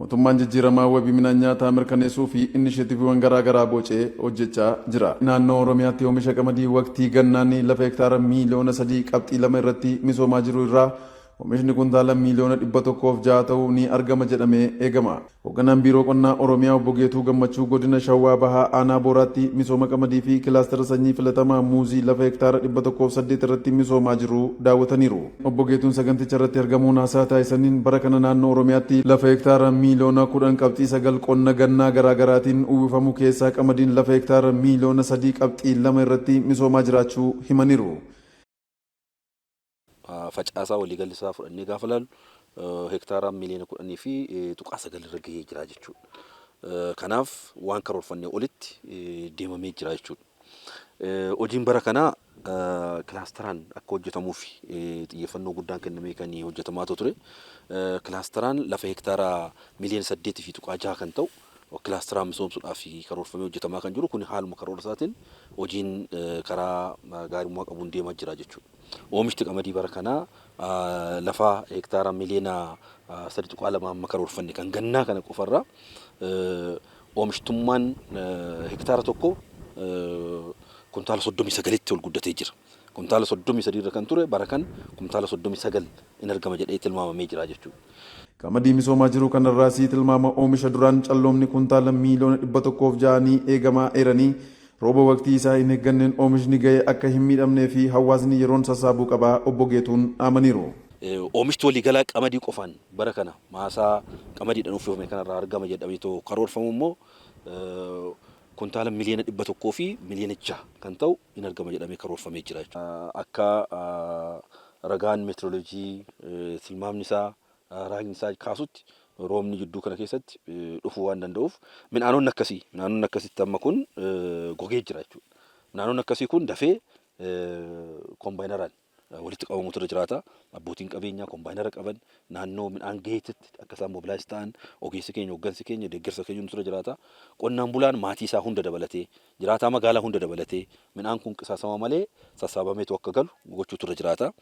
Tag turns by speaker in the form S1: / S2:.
S1: mootummaan jijjiiramaa wabii midhaan nyaataa mirkaneessuu fi inishetiiviiwwan garaa garaa bocee hojjechaa jira. Naannoo Oromiyaatti oomisha qamadii waqtii gannaanii lafa hektaara miiliyoona 3.2 irratti misoomaa jiru irraa oomishni kuntaala miiliyoona 106 ta'uu ni argama jedhamee eegama. Hoogganaan biiroo qonnaa Oromiyaa obbo Geetuu Gammachuu godina Shawaa Bahaa Aanaa Booraatti misooma qamadii fi kilaastara sanyii filatamaa muuzii lafa hektaara 108 irratti misoomaa jiru daawwataniiru. Obbo Geetuun saganticha irratti argamuun haasaa taasisaniin bara kana naannoo Oromiyaatti lafa hektaara miiliyoona 10.9 qonna gannaa garaa garaatiin uwwifamu keessaa qamadiin lafa hektaara miiliyoona 3.2 irratti misoomaa jiraachuu himaniiru.
S2: Facaasaa waliigalli isaa fudhannee gaafa ilaallu hektaara miiliyoona 10 fi tuqaa 9 irra gahee jira jechuudha. Kanaaf waan karoorfannee olitti deemamee jira jechuudha. Hojiin bara kanaa kilaasteraan akka hojjetamuuf xiyyeeffannoo guddaan kennamee kan hojjetamaa ture. Kilaasteraan lafa hektaara miiliyoona 8 fi tuqaa 6 kan ta'u kilaasteraa misoomsuudhaaf karoorfamee hojjetamaa kan jiru kun haaluma karoora isaatiin hojiin karaa gaarummaa qabuun deemaa jira jechuudha. Oomishni qamadii bara kanaa lafa hektaara miiliyoona 3.2 amma karoorfanne kan gannaa kana qofarraa oomishtummaan hektaara tokko kuntaala 39tti ol guddatee jira. Kuntaala 33 irra kan ture bara kan kuntaala 39 in argama jedhee tilmaamamee jira jechuudha.
S1: Qamadii misoomaa jiru kanarraa tilmaama oomisha duraan calloomni kuntaala miiliyoona 106 eegamaa eeranii rooba waqtii isaa hin eegganneen oomishni ga'ee akka hin miidhamnee fi hawaasni yeroon sassaabuu qabaa obbo Geetuun amaniiru.
S2: Oomishti waliigalaa qamadii qofaan bara kana maasaa qamadiidhaan uffifame kanarraa argama jedhamee karoorfamu immoo kuntaala miiliyoona 100 fi miiliyoona 6 kan ta'u in argama jedhamee karoorfamee jira. Akka ragaan meetirooloojii tilmaamni isaa raagni isaa kaasutti roobni jidduu kana keessatti dhufuu waan danda'uuf midhaanonni akkasitti amma kun gogee jira jechuudha. Midhaanonni akkasii kun dafee kombaayineraan walitti qabamutu irra jiraata. Abbootiin qabeenyaa kombaayinara qaban naannoo midhaan gaheetti akka isaan mobilaayiz ta'an ogeessi keenya hooggansi keenya deeggarsa keenya irra jiraata. Qonnaan bulaan maatii isaa hunda dabalatee jiraataa magaalaa hunda dabalatee midhaan kun qisaasama malee sassaabameetu akka galu gochuutu irra jiraata.